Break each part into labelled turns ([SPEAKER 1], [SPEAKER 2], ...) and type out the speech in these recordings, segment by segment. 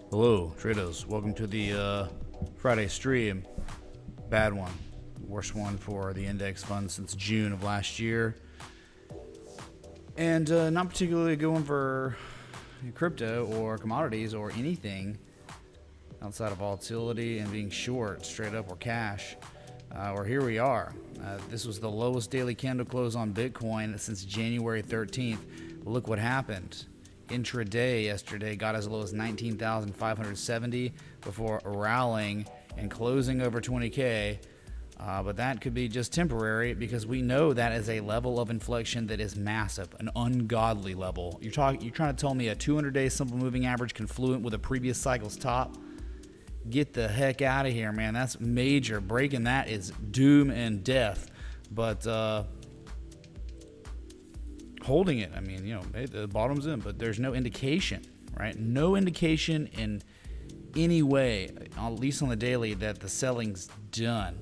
[SPEAKER 1] Hello, traders. Welcome to the Friday stream. Bad one. Worst one for the index fund since June of last year. And not particularly a good one for crypto or commodities or anything outside of volatility and being short, straight up, or cash. Or here we are. This was the lowest daily candle close on Bitcoin since January 13th. Look what happened. Intraday yesterday got as low as 19,570 before rallying and closing over 20K. But that could be just temporary because we know that is a level of inflection that is massive, an ungodly level. You're trying to tell me a 200-day simple moving average confluent with a previous cycle's top? Get the heck out of here, man. That's major. Breaking that is doom and death. But holding it, I mean, the bottom's in, but there's no indication, right? No indication in any way, at least on the daily, that the selling's done.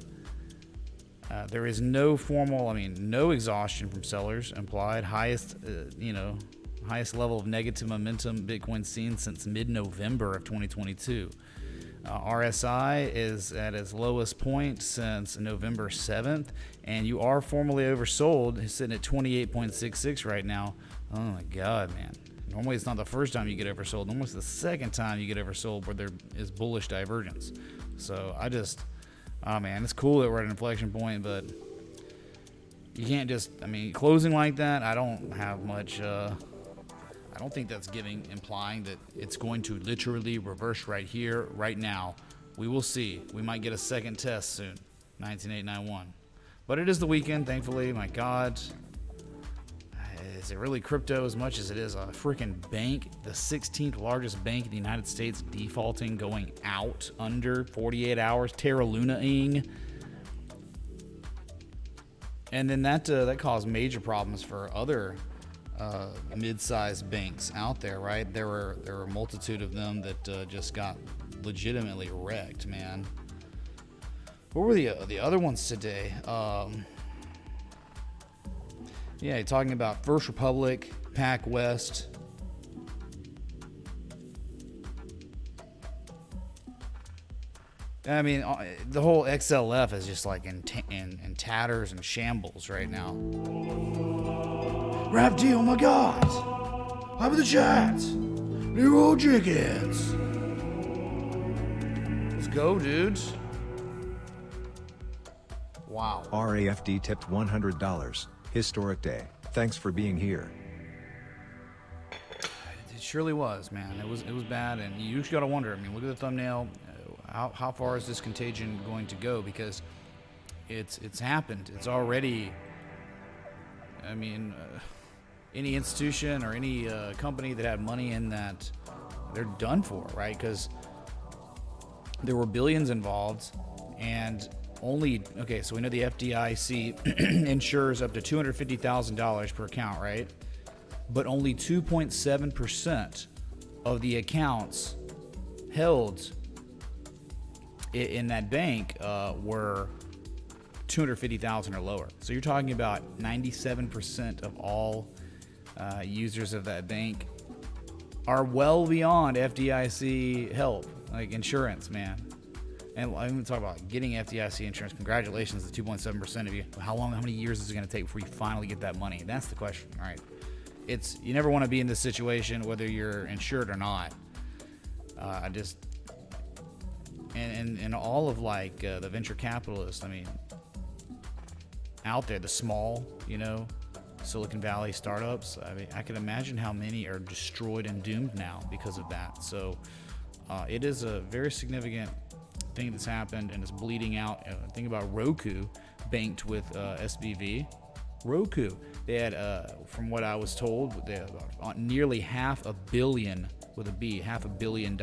[SPEAKER 1] There is no formal, no exhaustion from sellers implied. Highest level of negative momentum Bitcoin's seen since mid-November of 2022. RSI is at its lowest point since November 7th, and you are formally oversold. It's sitting at 28.66 right now. Oh my God, man. Normally it's not the first time you get oversold. Normally it's the second time you get oversold where there is bullish divergence. So it's cool that we're at an inflection point, but you can't just, closing like that, I don't have much, I don't think that's implying that it's going to literally reverse right here, right now. We will see. We might get a second test soon, 19891. But it is the weekend, thankfully. My God. Is it really crypto as much as it is a freaking bank? The 16th largest bank in the United States defaulting, going out under 48 hours, Terra Luna-ing. And then that caused major problems for other mid-sized banks out there, right? There were a multitude of them that just got legitimately wrecked, man. What were the other ones today? Talking about First Republic, Pac West. The whole XLF is just like in tatters and shambles right now. Rap D, oh my God! How about the chat? New old chickens. Let's go, dudes. Wow.
[SPEAKER 2] RAFD tipped $100. Historic day. Thanks for being here.
[SPEAKER 1] It surely was, man. It was bad, and you just gotta wonder. Look at the thumbnail. How far is this contagion going to go? Because it's happened. It's already. Any institution or any company that had money in that, they're done for, right? Because there were billions involved, and so we know the FDIC insures up to $250,000 per account, right? But only 2.7% of the accounts held in that bank were $250,000 or lower. So you're talking about 97% of all users of that bank are well beyond FDIC help, like insurance, man. And I'm going to talk about getting FDIC insurance. Congratulations to 2.7% of you. How many years is it going to take before you finally get that money? That's the question, all right? You never want to be in this situation, whether you're insured or not. And all of the venture capitalists, out there, the small, Silicon Valley startups, I can imagine how many are destroyed and doomed now because of that. So it is a very significant thing that's happened, and it's bleeding out. Think about Roku banked with SBV. Roku, they had, from what I was told, they had nearly $500 million with a B, $500 million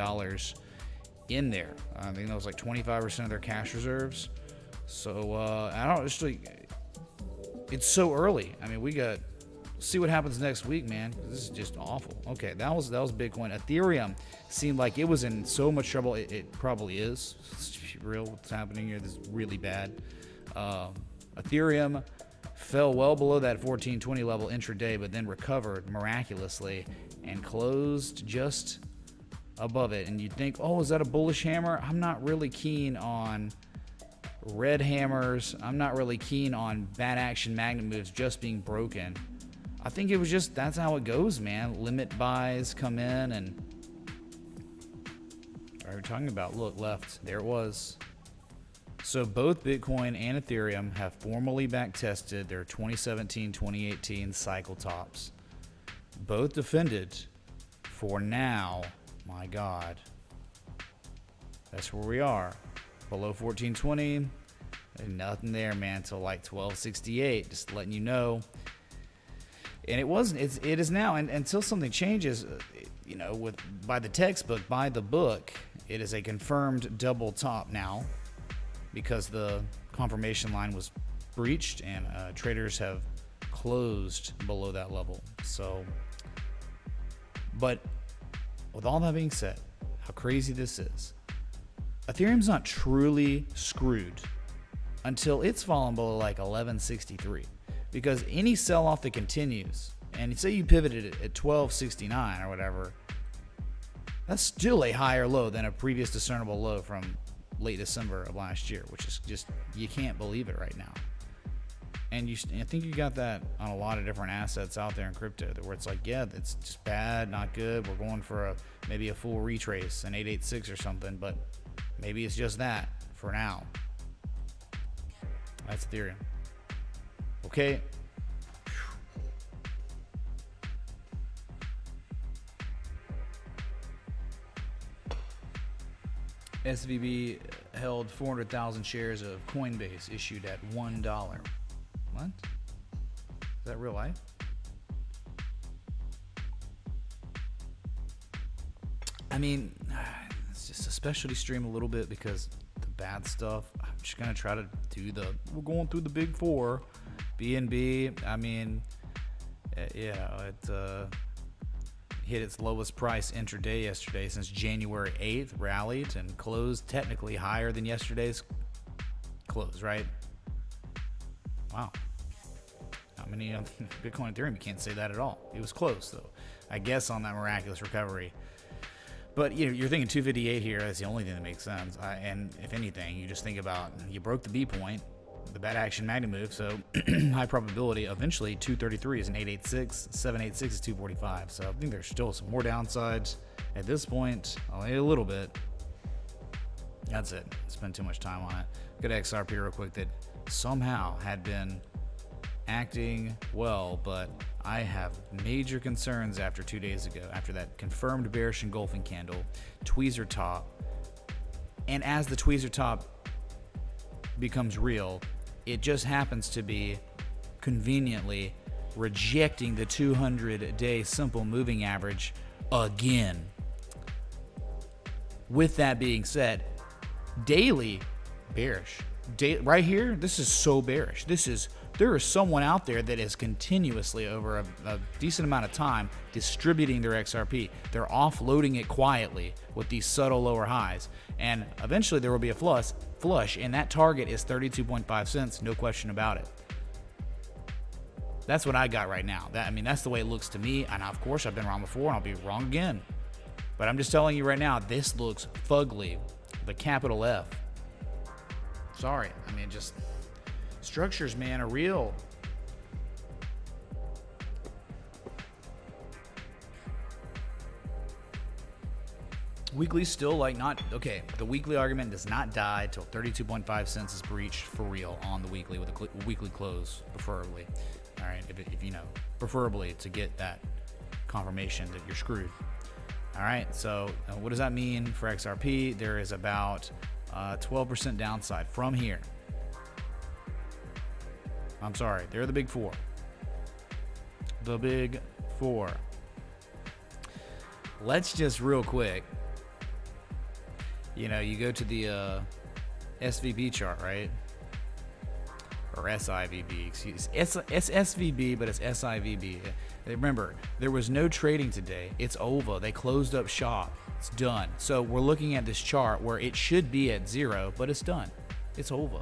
[SPEAKER 1] in there. I think that was like 25% of their cash reserves. So I don't just it's so early. We got see what happens next week, man. This is just awful. Okay, that was Bitcoin. Ethereum seemed like it was in so much trouble. It probably is. It's real. What's happening here? This is really bad. Ethereum fell well below that 1420 level intraday, but then recovered miraculously and closed just above it, and you'd think, oh, is that a bullish hammer? I'm not really keen on red hammers. I'm not really keen on bad action magnet moves just being broken. I think it was just, that's how it goes, man. Limit buys come in, and what are we talking about? Look, left, there it was. So both Bitcoin and Ethereum have formally back tested their 2017-2018 cycle tops. Both defended for now. My God, that's where we are. Below 1420, nothing there, man, until like 1268. Just letting you know. And it wasn't. It is now, and until something changes, you know, by the textbook, by the book, it is a confirmed double top now, because the confirmation line was breached and traders have closed below that level. So, but with all that being said, how crazy this is. Ethereum's not truly screwed until it's fallen below like 1163, because any sell-off that continues, and say you pivoted at 1269 or whatever, that's still a higher low than a previous discernible low from late December of last year, which is just, you can't believe it right now. And I think you got that on a lot of different assets out there in crypto, where it's like, yeah, it's just bad, not good. We're going for maybe a full retrace, an 886 or something, but maybe it's just that for now. That's Ethereum. Okay. SVB held 400,000 shares of Coinbase issued at $1. What? Is that real life? I mean, it's just a specialty stream a little bit because the bad stuff, I'm just going to try to do we're going through the big four, BNB. I mean, yeah, it hit its lowest price intraday yesterday since January 8th, rallied and closed technically higher than yesterday's close, right? Wow. Not many Bitcoin and Ethereum, you can't say that at all. It was close, though, I guess, on that miraculous recovery. But you're thinking 258 here. That's the only thing that makes sense. And if anything, you just think about, you broke the B point, the bad action magnet move, so high probability. Eventually, 233 is an 886, 786 is 245. So I think there's still some more downsides at this point. Only a little bit. That's it. Spend too much time on it. Go to XRP real quick, that somehow had been acting well, but I have major concerns after 2 days ago, after that confirmed bearish engulfing candle, tweezer top. And as the tweezer top becomes real, it just happens to be conveniently rejecting the 200-day simple moving average again. With that being said, daily bearish. Right here, this is so bearish. There is someone out there that is continuously over a decent amount of time distributing their XRP. They're offloading it quietly with these subtle lower highs. And eventually there will be a flush, and that target is 32.5 cents, no question about it. That's what I got right now. That's the way it looks to me. And of course, I've been wrong before, and I'll be wrong again. But I'm just telling you right now, this looks fugly. The capital F. Sorry. Just structures, man, are real. Weekly still not okay. The weekly argument does not die till 32.5 cents is breached for real on the weekly, with a weekly close, preferably. All right, if you know, preferably to get that confirmation that you're screwed. All right, so what does that mean for XRP? There is about 12% downside from here. I'm sorry, they're the big four. The big four. Let's just real quick, you go to the SVB chart, right? Or SIVB, excuse me. It's SVB, but it's SIVB. Remember, there was no trading today. It's over. They closed up shop. It's done. So we're looking at this chart where it should be at 0, but it's done. It's over.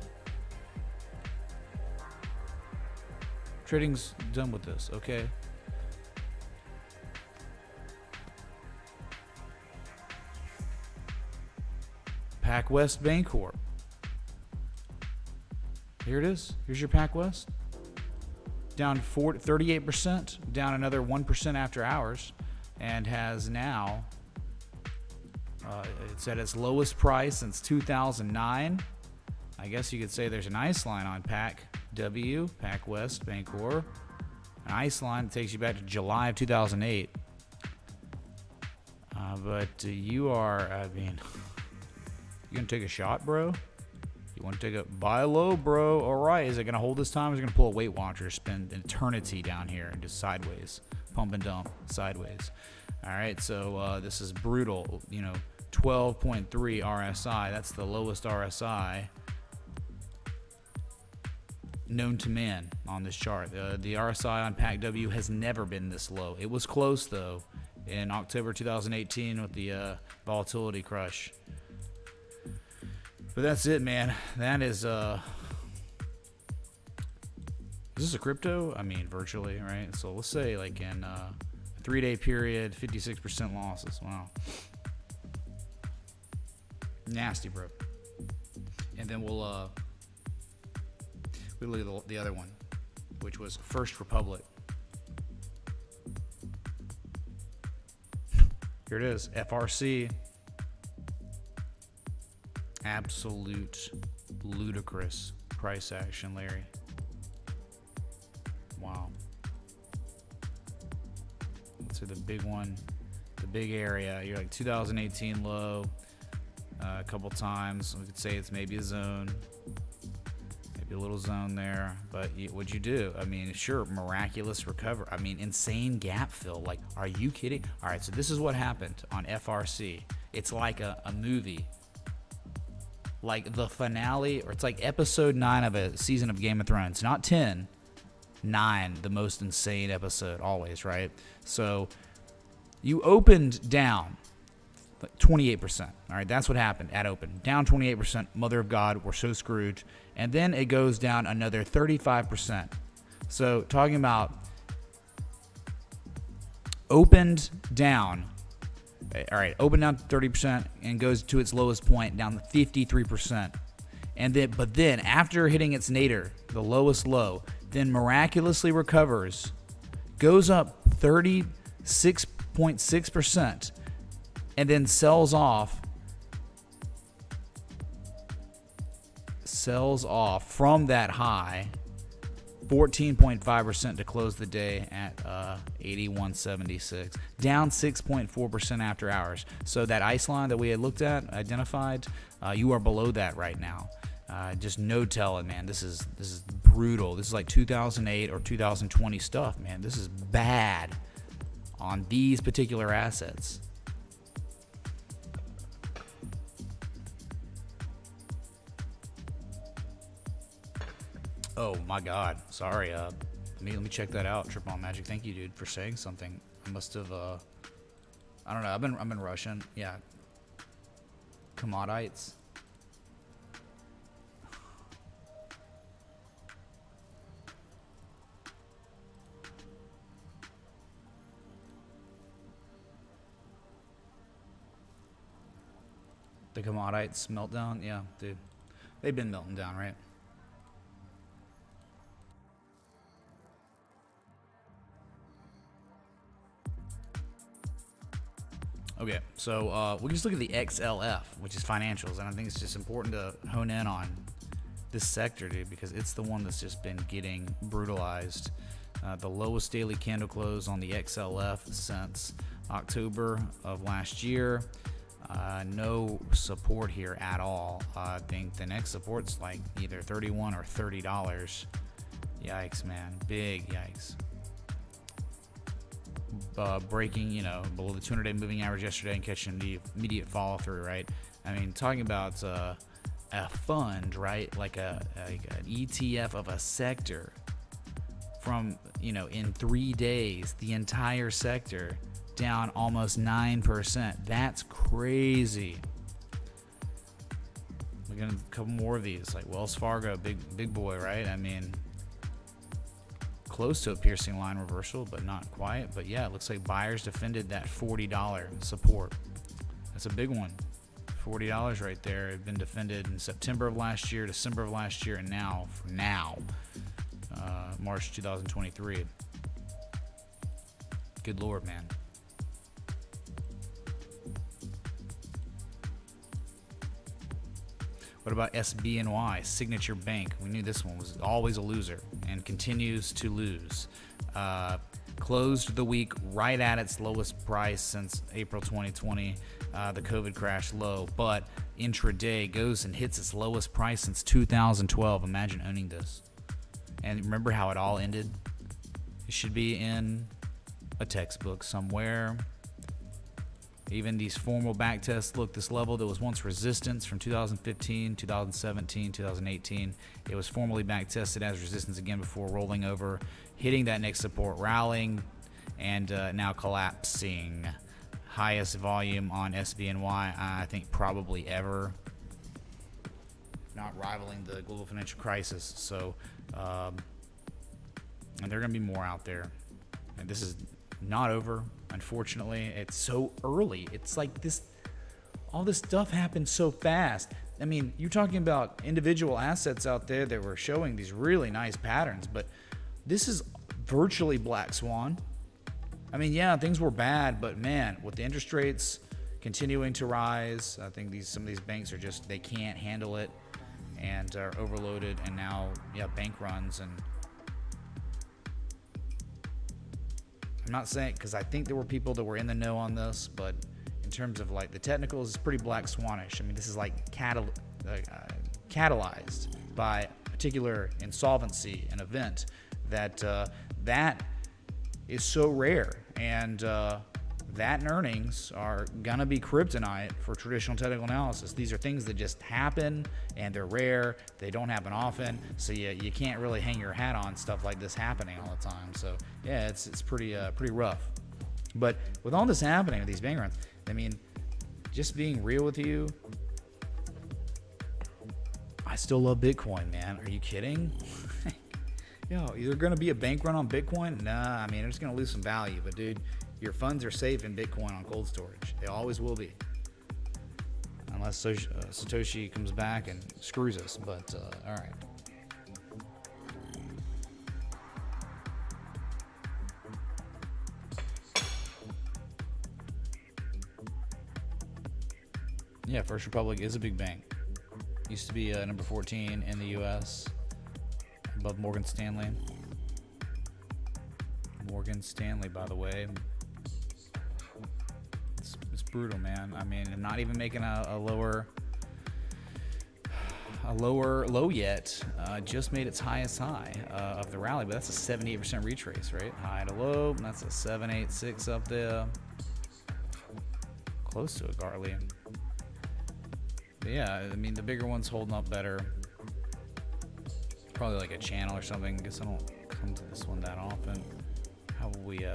[SPEAKER 1] Trading's done with this, okay? PacWest Bancorp. Here it is. Here's your PacWest. Down 38%, down another 1% after hours, and has now, it's at its lowest price since 2009. I guess you could say there's an ice line on PacW, PacWest Bancorp. An ice line that takes you back to July of 2008. But you are, I mean, you gonna take a shot, bro? You want to take a buy low, bro? All right. Is it going to hold this time? Or is it going to pull a Weight Watcher, spend eternity down here and just sideways, pump and dump sideways? All right. So this is brutal. 12.3 RSI. That's the lowest RSI known to man on this chart. The RSI on PacW has never been this low. It was close though in October 2018 with the volatility crush. But that's it, man. That is this a crypto? I mean, virtually, right? So let's say like in a 3-day period, 56% losses. Wow. Nasty, bro. And then we'll look at the other one, which was First Republic. Here it is, FRC. Absolute ludicrous price action, Larry. Wow. So the big one, the big area, you're like 2018 low a couple times. We could say it's maybe a zone, maybe a little zone there. But what'd you do? I mean, sure, miraculous recovery. I mean, insane gap fill. Like, are you kidding? All right, so this is what happened on FRC. It's like a movie. Like the finale, or it's like episode 9 of a season of Game of Thrones. Not 10, 9, the most insane episode always, right? So you opened down like 28%. All right, that's what happened at open. Down 28%, mother of God, we're so screwed. And then it goes down another 35%. So talking about opened down. All right, open down 30% and goes to its lowest point, down to 53%. But then after hitting its nadir, the lowest low, then miraculously recovers, goes up 36.6%, and then sells off from that high 14.5% to close the day at 81.76, down 6.4% after hours. So that ice line that we had looked at, identified, you are below that right now. Just no telling, man. This is brutal. This is like 2008 or 2020 stuff, man. This is bad on these particular assets. Oh my God! Sorry. Let me check that out. Triple on Magic. Thank you, dude, for saying something. I must have. I don't know. I've been Russian. Yeah. Commodities. The Commodities meltdown. Yeah, dude. They've been melting down, right? Okay, so we can just look at the XLF, which is financials, and I think it's just important to hone in on this sector, dude, because it's the one that's just been getting brutalized. The lowest daily candle close on the XLF since October of last year. No support here at all. I think the next support's like either $31 or $30. Yikes, man. Big yikes. Breaking, below the 200-day moving average yesterday and catching the immediate follow through, right? I mean, talking about a fund, right? Like an ETF of a sector from, in 3 days, the entire sector down almost 9%. That's crazy. We're gonna a couple more of these, like Wells Fargo, big boy, right? I mean, close to a piercing line reversal, but not quite. But yeah, it looks like buyers defended that $40 support. That's a big one. $40 right there. It had been defended in September of last year, December of last year, and now, March 2023. Good Lord, man. What about SBNY, Signature Bank? We knew this one was always a loser and continues to lose. Closed the week right at its lowest price since April 2020, the COVID crash low, but intraday goes and hits its lowest price since 2012. Imagine owning this. And remember how it all ended? It should be in a textbook somewhere. Even these formal back tests look this level that was once resistance from 2015, 2017, 2018. It was formally back tested as resistance again before rolling over, hitting that next support, rallying, and now collapsing. Highest volume on SBNY, I think probably ever. Not rivaling the global financial crisis. So, and there are going to be more out there. And this is not over. Unfortunately, it's so early. It's like this, all this stuff happened so fast. I mean, you're talking about individual assets out there that were showing these really nice patterns, but this is virtually black swan. I mean, yeah, things were bad, but man, with the interest rates continuing to rise, I think some of these banks are just, they can't handle it and are overloaded, and now, yeah, bank runs. And I'm not saying, because I think there were people that were in the know on this, but in terms of like the technicals, it's pretty black swanish. I mean, this is like catalyzed by a particular insolvency, an event that that is so rare, and that and earnings are gonna be kryptonite for traditional technical analysis. These are things that just happen, and they're rare. They don't happen often, so you can't really hang your hat on stuff like this happening all the time. So yeah, it's pretty rough. But with all this happening with these bank runs, I mean, just being real with you, I still love Bitcoin, man. Are you kidding? Yo, is there gonna be a bank run on Bitcoin? Nah, I mean, it's gonna lose some value, but dude, your funds are safe in Bitcoin on cold storage. They always will be. Unless Satoshi comes back and screws us, but all right. Yeah, First Republic is a big bank. Used to be number 14 in the U.S., above Morgan Stanley. Morgan Stanley, by the way. It's brutal, man. I mean, not even making a lower low yet. Just made its highest high of the rally, but that's a 78% retrace, right? High to low, and that's a 786 up there. Close to a Gartley. But yeah, I mean, the bigger one's holding up better. Probably like a channel or something. I guess I don't come to this one that often. How will we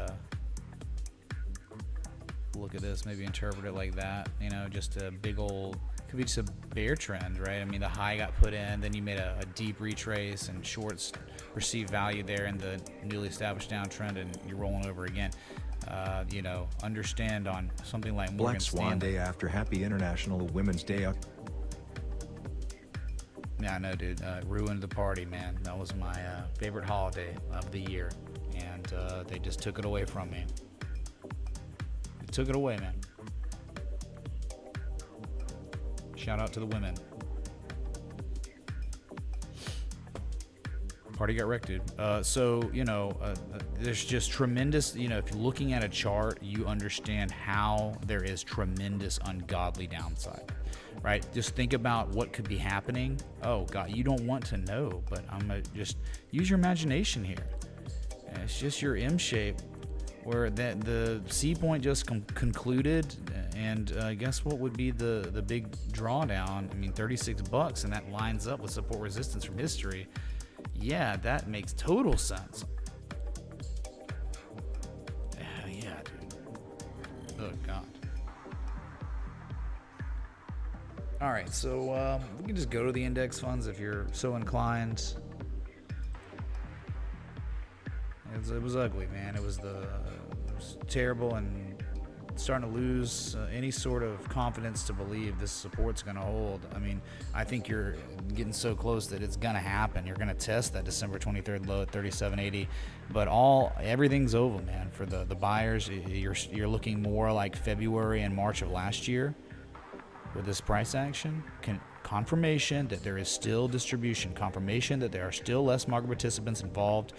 [SPEAKER 1] look at this? Maybe interpret it like that. You know, just a big old, could be just a bear trend, right? I mean, the high got put in, then you made a deep retrace, and shorts receive value there in the newly established downtrend, and you're rolling over again. You know, understand on something like Morgan
[SPEAKER 2] Black Swan
[SPEAKER 1] Stanley.
[SPEAKER 2] Day after Happy International Women's Day.
[SPEAKER 1] Yeah, I know, dude. Ruined the party, man. That was my favorite holiday of the year, and they just took it away from me. They took it away, man. Shout out to the women. Party got wrecked, dude. So, you know, there's just tremendous, you know, if you're looking at a chart, you understand how there is tremendous ungodly downside, right? Just think about what could be happening. Oh, God, you don't want to know, but I'm going to just use your imagination here. And it's just your M shape where the C point just concluded, and guess what would be the big drawdown? I mean, $36, and that lines up with support resistance from history. Yeah, that makes total sense. Yeah, dude. Oh, God. All right, so we can just go to the index funds if you're so inclined. It was ugly, man. It was terrible, and starting to lose any sort of confidence to believe this support's going to hold. I mean, I think you're getting so close that it's going to happen. You're going to test that December 23rd low at 37.80, but everything's over, man. For the buyers, you're looking more like February and March of last year with this price action. Confirmation that there is still distribution, confirmation that there are still less market participants involved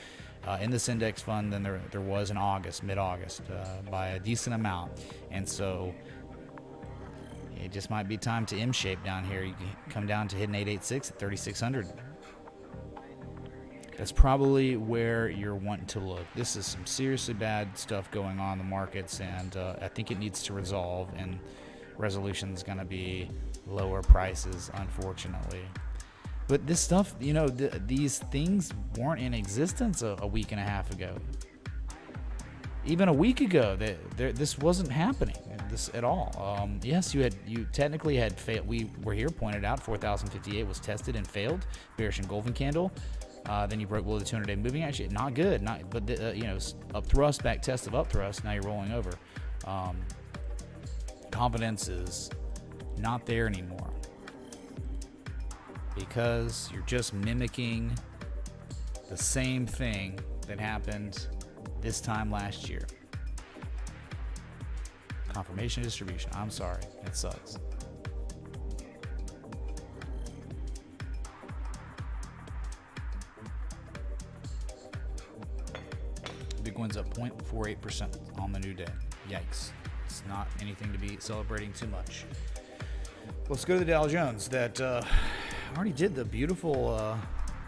[SPEAKER 1] in this index fund than there was in mid-August, by a decent amount. And so it just might be time to M-shape down here. You can come down to hitting 886 at 3,600. That's probably where you're wanting to look. This is some seriously bad stuff going on in the markets, and I think it needs to resolve, and resolution is going to be lower prices, unfortunately. But this stuff, these things weren't in existence a week and a half ago. Even a week ago, this wasn't happening at all. Yes, you technically had failed. We were here pointed out 4,058 was tested and failed, bearish engulfing candle. Then you broke below the 200-day moving average. Not good. But up thrust, back test of up thrust. Now you're rolling over. Confidence is not there anymore, because you're just mimicking the same thing that happened this time last year. Confirmation distribution. I'm sorry. It sucks. Bitcoin's up 0.48% on the new day. Yikes. It's not anything to be celebrating too much. Let's go to the Dow Jones that already did the beautiful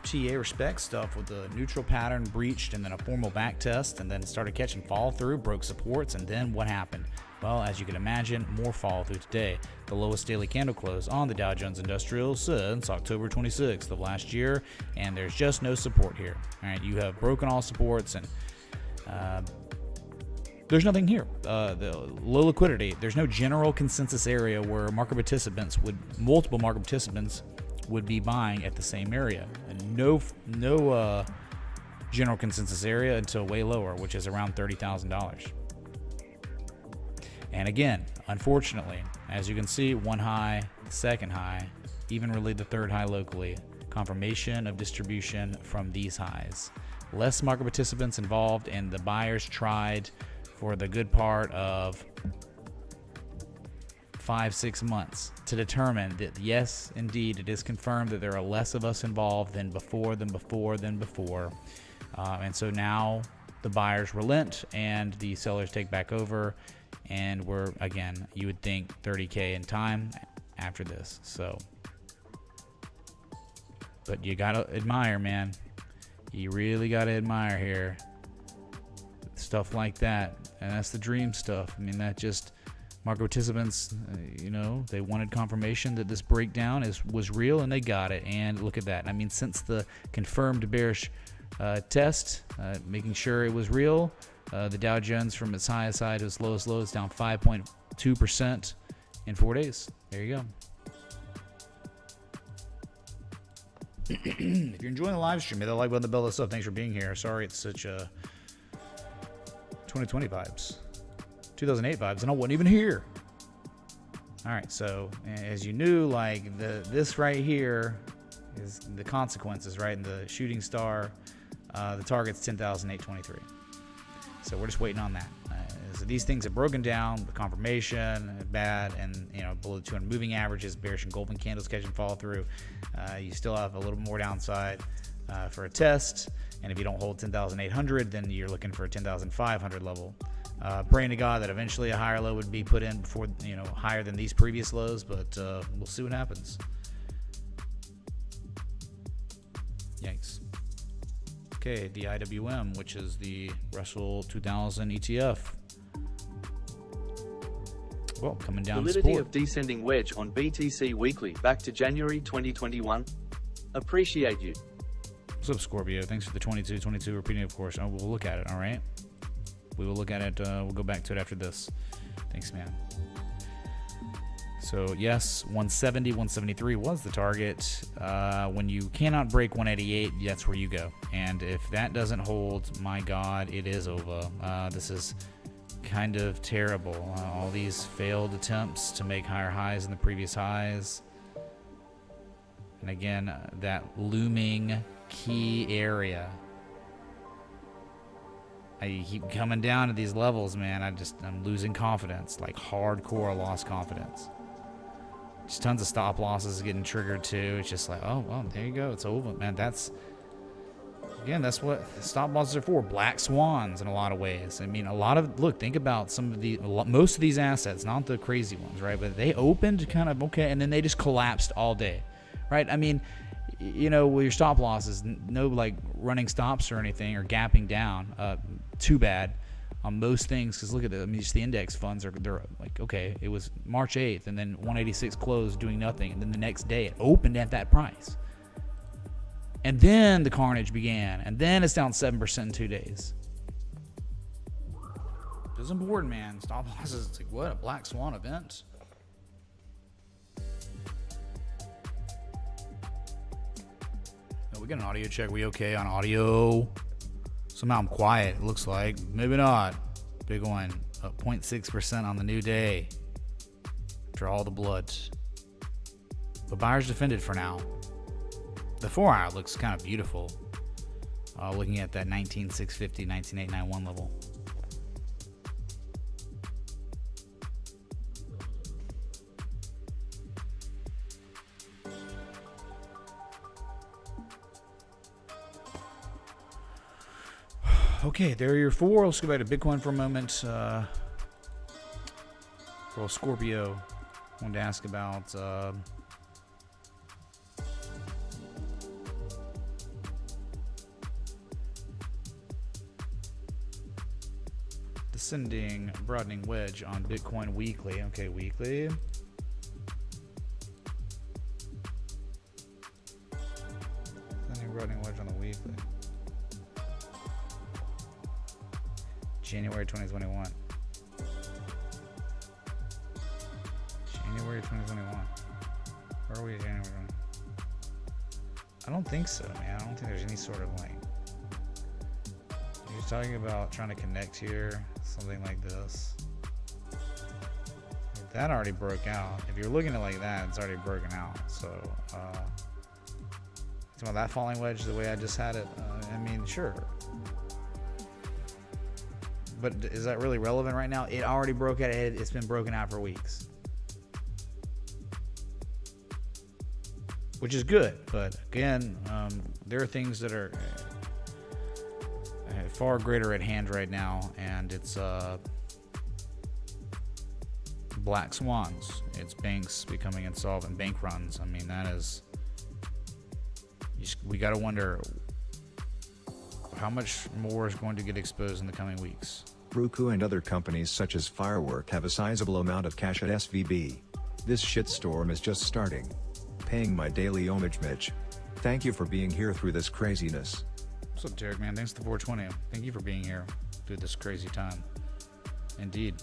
[SPEAKER 1] TA respect stuff with the neutral pattern breached and then a formal back test, and then started catching follow through, broke supports, and then what happened? Well, as you can imagine, more follow through today. The lowest daily candle close on the Dow Jones Industrial since October 26th of last year, and there's just no support here. All right, you have broken all supports, and there's nothing here. The low liquidity. There's no general consensus area where multiple market participants would be buying at the same area, and no general consensus area until way lower, which is around $30,000. And again, unfortunately, as you can see, one high, second high, even really the third high locally, confirmation of distribution from these highs. Less market participants involved, and the buyers tried for the good part of 5-6 months to determine that, yes, indeed, it is confirmed that there are less of us involved than before. And so now the buyers relent and the sellers take back over, and we're, again, you would think 30K in time after this. So, but you gotta admire, man. You really gotta admire here. Stuff like that, and that's the dream stuff. I mean, that just market participants, they wanted confirmation that this breakdown was real, and they got it. And look at that. I mean, since the confirmed bearish test, making sure it was real, the Dow Jones from its highest high to its lowest low is down 5.2% in 4 days. There you go. If you're enjoying the live stream, hit the like button, the bell, that stuff. Thanks for being here. Sorry it's such a 2020 vibes, 2008 vibes, and I wasn't even here. All right, so as you knew, this right here is the consequences, right? And the shooting star, the target's 10,823. So we're just waiting on that. So these things have broken down. The confirmation bad, and below the 200 moving averages, bearish engulfing candles catching follow through. You still have a little more downside for a test. And if you don't hold 10,800, then you're looking for a 10,500 level. Praying to God that eventually a higher low would be put in before, higher than these previous lows, but we'll see what happens. Yikes. Okay, the IWM, which is the Russell 2000 ETF. Well, coming down
[SPEAKER 3] Validity
[SPEAKER 1] support.
[SPEAKER 3] of descending wedge on BTC weekly back to January 2021. Appreciate you.
[SPEAKER 1] What's up, Scorpio? Thanks for the 22 repeating, of course. We'll look at it, all right? We will look at it. We'll go back to it after this. Thanks, man. So, yes, 170, 173 was the target. When you cannot break 188, that's where you go. And if that doesn't hold, my God, it is over. This is kind of terrible. All these failed attempts to make higher highs than the previous highs. And again, that looming key area. I keep coming down to these levels, man. I'm losing confidence, like hardcore lost confidence. Just tons of stop losses getting triggered too. It's just like, oh, well, there you go. It's over, man. That's what stop losses are for. Black swans in a lot of ways. I mean, think about most of these assets, not the crazy ones, right? But they opened kind of okay, and then they just collapsed all day, right? I mean, with your stop losses, no like running stops or anything or gapping down. Too bad on most things, because look at just the index funds they're like, okay, it was March 8th and then 186 closed doing nothing, and then the next day it opened at that price, and then the carnage began, and then it's down 7% in 2 days. It's important, man. Stop losses, it's like, what, a black swan event? No, we got an audio check. We okay on audio? Somehow I'm quiet, it looks like. Maybe not. Big one. Up 0.6% on the new day. After all the blood. But buyers defended for now. The 4 hour looks kind of beautiful. Looking at that 19,650, 19,891 level. Okay, there are your four. Let's go back to Bitcoin for a moment. For Scorpio, I wanted to ask about descending, broadening wedge on Bitcoin weekly. Okay, weekly. Descending, broadening wedge on the weekly. January 2021. January 2021. Where are we in January? I don't think so, man. I don't think there's any sort of like... You're talking about trying to connect here, something like this. That already broke out. If you're looking at it like that, it's already broken out. So, about that falling wedge the way I just had it, I mean, sure. But is that really relevant right now? It already broke out. It's been broken out for weeks. Which is good. But again, there are things that are far greater at hand right now. And it's black swans. It's banks becoming insolvent. Bank runs. I mean, that is... We got to wonder... how much more is going to get exposed in the coming weeks?
[SPEAKER 2] Roku and other companies such as Firework have a sizable amount of cash at SVB. This shitstorm is just starting. Paying my daily homage, Mitch. Thank you for being here through this craziness.
[SPEAKER 1] What's up, Derek, man? Thanks to 420. Thank you for being here through this crazy time. Indeed.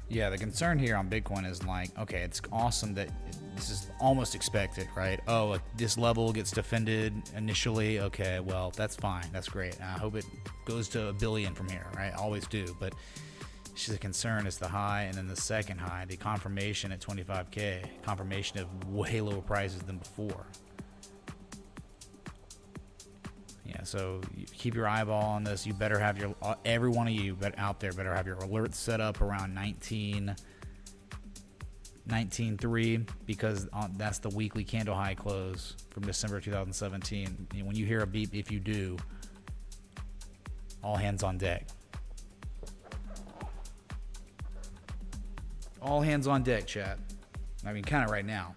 [SPEAKER 1] Yeah, the concern here on Bitcoin is like, okay, it's awesome that this is almost expected, right? Oh, this level gets defended initially. Okay, well, that's fine. That's great. I hope it goes to 1 billion from here, right? I always do. But it's just a concern is the high, and then the second high, the confirmation at 25K, confirmation of way lower prices than before. Yeah, so keep your eyeball on this. You better have your, every one of you out there better have your alerts set up around 19.3, because that's the weekly candle high close from December 2017. And when you hear a beep, if you do, all hands on deck. All hands on deck, chat. I mean, kind of right now.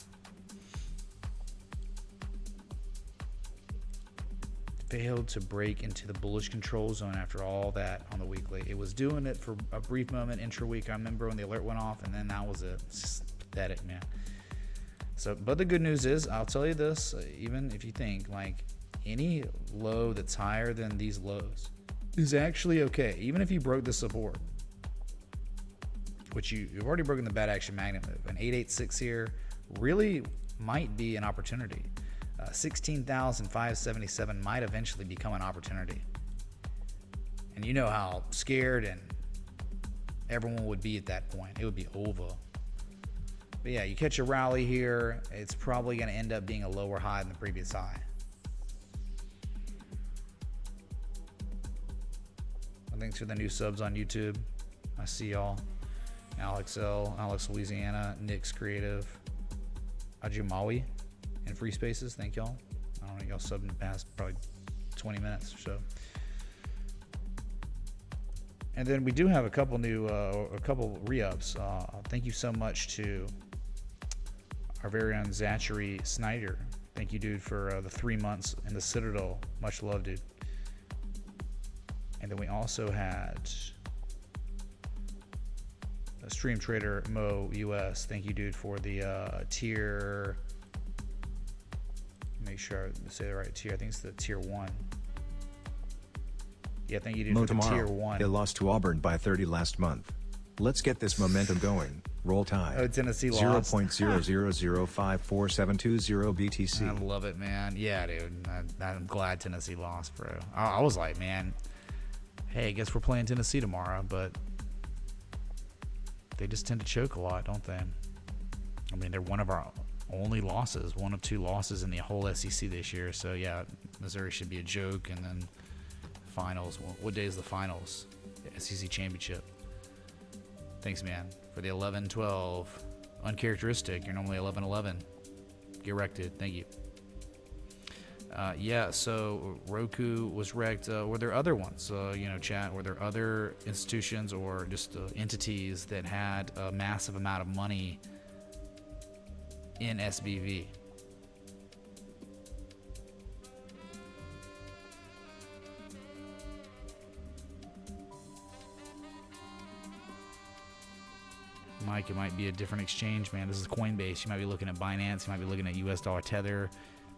[SPEAKER 1] Failed to break into the bullish control zone after all that on the weekly. It was doing it for a brief moment intra-week. I remember when the alert went off, and then that was it. It's just pathetic, man. So, but the good news is, I'll tell you this, even if you think like any low that's higher than these lows is actually okay, even if you broke the support, which you've already broken the bad action magnet move. An 886 here really might be an opportunity. 16,577 might eventually become an opportunity. And you know how scared and everyone would be at that point. It would be over. But yeah, you catch a rally here, it's probably going to end up being a lower high than the previous high. Thanks for the new subs on YouTube. I see y'all. Alex L, Alex Louisiana, Nick's Creative, Ajumawi, and Free Spaces. Thank y'all. I don't know, y'all subbed in the past probably 20 minutes or so. And then we do have a couple new, a couple re-ups. Thank you so much to our very own Zachary Snyder. Thank you, dude, for the 3 months in the Citadel. Much love, dude. And then we also had a Stream Trader Mo US. Thank you, dude, for the tier. Make sure I say the right tier. I think it's the tier 1. Yeah, thank you, dude, for the tier 1.
[SPEAKER 2] They lost to Auburn by 30 last month. Let's get this momentum going. Roll Tide.
[SPEAKER 1] Oh, Tennessee lost.
[SPEAKER 2] 0.00054720 BTC.
[SPEAKER 1] I love it, man. Yeah, dude. I'm glad Tennessee lost, bro. I was like, man, hey, I guess we're playing Tennessee tomorrow, but they just tend to choke a lot, don't they? I mean, they're one of our only losses, one of 2 losses in the whole SEC this year. So, yeah, Missouri should be a joke. And then finals. What day is the finals? The SEC championship. Thanks, man, for the 11-12. Uncharacteristic. You're normally 11-11. Get wrecked, dude. Thank you. Yeah, so Roku was wrecked. Were there other ones, chat? Were there other institutions or just entities that had a massive amount of money in SBV? Mike, it might be a different exchange, man. This is Coinbase. You might be looking at Binance. You might be looking at US dollar Tether.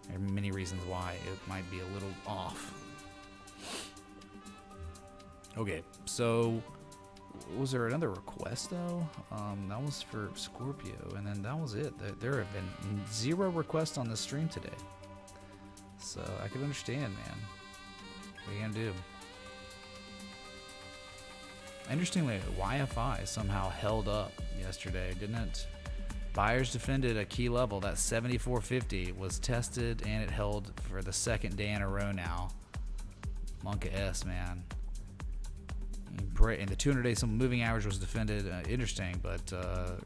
[SPEAKER 1] There are many reasons why it might be a little off. Okay, so was there another request though? That was for Scorpio, and then that was it. There have been 0 requests on this stream today, so I could understand, man. What are you gonna do? Interestingly, YFI somehow held up yesterday, didn't it? Buyers defended a key level. That 74.50 was tested, and it held for the 2nd day in a row now. Monka S, man. And the 200-day simple moving average was defended. Interesting, but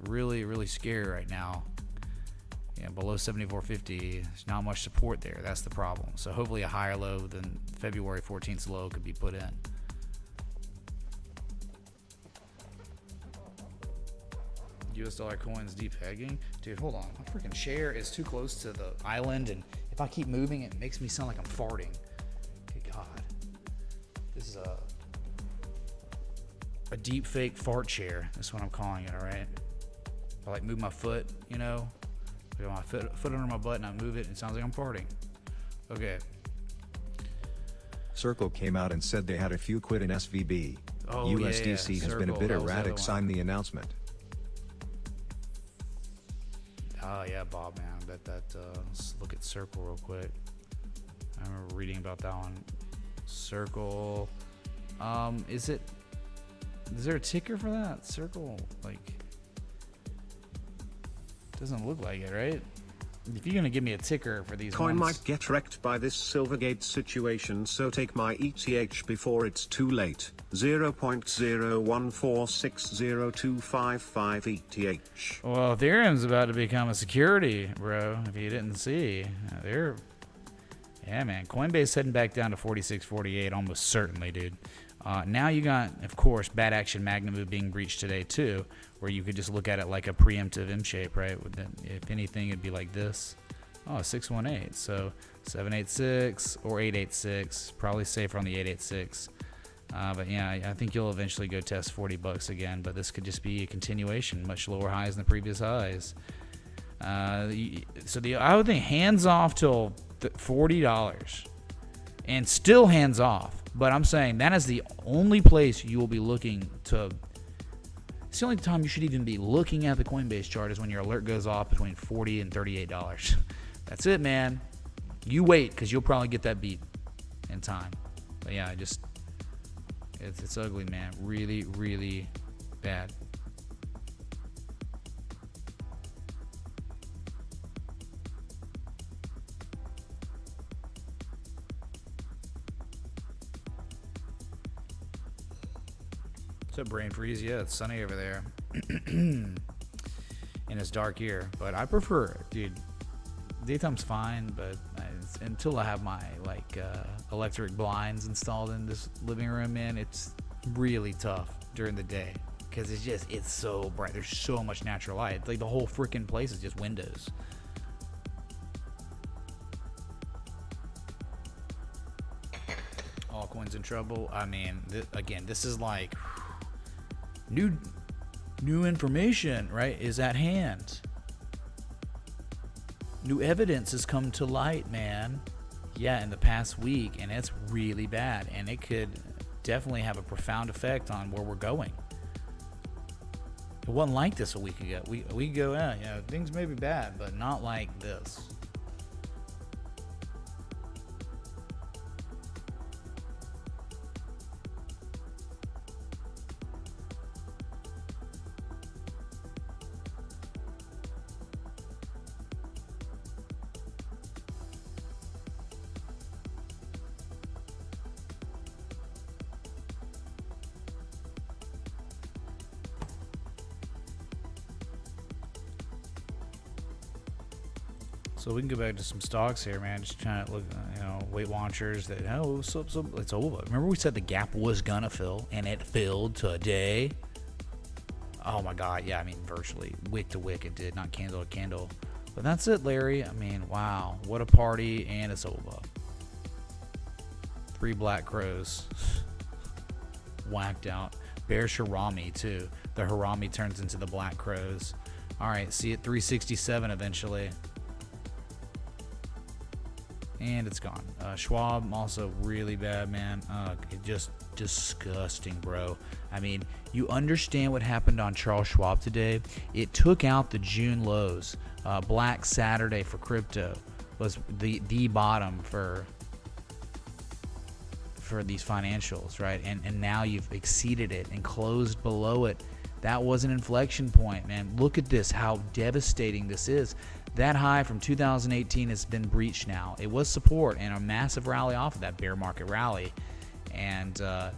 [SPEAKER 1] really, really scary right now. Yeah, below 74.50, there's not much support there. That's the problem. So hopefully a higher low than February 14th's low could be put in. US dollar coins depegging. Dude, hold on. My freaking chair is too close to the island, and if I keep moving, it makes me sound like I'm farting. Good God. This is a deep fake fart chair. That's what I'm calling it, all right? If I move my foot, I got my foot under my butt and I move it, it sounds like I'm farting. Okay.
[SPEAKER 2] Circle came out and said they had a few quit in SVB.
[SPEAKER 1] Oh,
[SPEAKER 2] USDC
[SPEAKER 1] yeah.
[SPEAKER 2] has been a bit erratic. Sign the announcement.
[SPEAKER 1] Oh yeah, Bob, man. Let's look at Circle real quick. I remember reading about that one. Circle. Is there a ticker for that? Circle, doesn't look like it, right? If you're gonna give me a ticker for these
[SPEAKER 4] Coin
[SPEAKER 1] ones,
[SPEAKER 4] might get wrecked by this Silvergate situation, so take my ETH before it's too late. 0.014602555 ETH.
[SPEAKER 1] Well, Ethereum's about to become a security, bro. If you didn't see, yeah, man. Coinbase heading back down to 46.48, almost certainly, dude. Now you got, of course, bad action magna move being breached today too, where you could just look at it like a preemptive M shape, right? If anything, it'd be like this. Oh, 618. So 786 or 886. Probably safer on the 886. But yeah, I think you'll eventually go test $40 again. But this could just be a continuation, much lower highs than the previous highs. I would think hands off till $40, and still hands off. But I'm saying that is the only place you will be looking to. It's the only time you should even be looking at the Coinbase chart is when your alert goes off between $40 and $38. That's it, man. You wait, because you'll probably get that beat in time. But yeah, it's ugly, man. Really, really Bad. What's up, Brain Freeze? Yeah, it's sunny over there. And it's dark here. But I prefer it, dude. Daytime's fine, but until I have my electric blinds installed in this living room, man, it's really tough during the day because it's so bright. There's so much natural light. It's like the whole freaking place is just windows. All coins in trouble. I mean, again, this is like new information, right? Is at hand. New evidence has come to light, man. Yeah, in the past week, and it's really bad, and it could definitely have a profound effect on where we're going. It wasn't like this a week ago. We go, yeah, things may be bad, but not like this. So we can go back to some stocks here, man. Just trying to look, Weight Watchers. That so it's over. Remember we said the gap was gonna fill, and it filled today. Oh my God, yeah. I mean, virtually wick to wick, it did, not candle to candle. But that's it, Larry. I mean, wow, what a party, and it's over. 3 black crows whacked out. Bear Harami too. The Harami turns into the black crows. All right, see it 367 eventually. And it's gone. Schwab also really bad, man. Just disgusting, bro. I mean, you understand what happened on Charles Schwab today? It took out the June lows. Black Saturday for crypto was the bottom for these financials, right? And now you've exceeded it and closed below it. That was an inflection point, man. Look at this, how devastating this is. That high from 2018 has been breached now. It was support and a massive rally off of that bear market rally. And the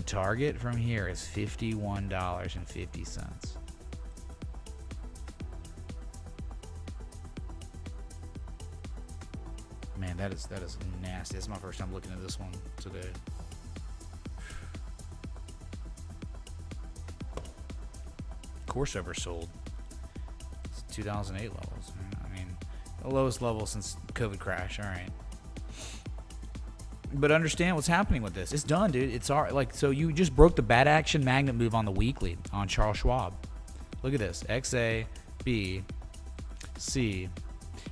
[SPEAKER 1] target from here is $51.50. Man, that is nasty. This is my first time looking at this one today. Of course, oversold. 2008 levels. I mean, the lowest level since COVID crash. All right, but understand what's happening with this. It's done, dude. It's all so you just broke the bad action magnet move on the weekly on Charles Schwab. Look at this: XA, B, C,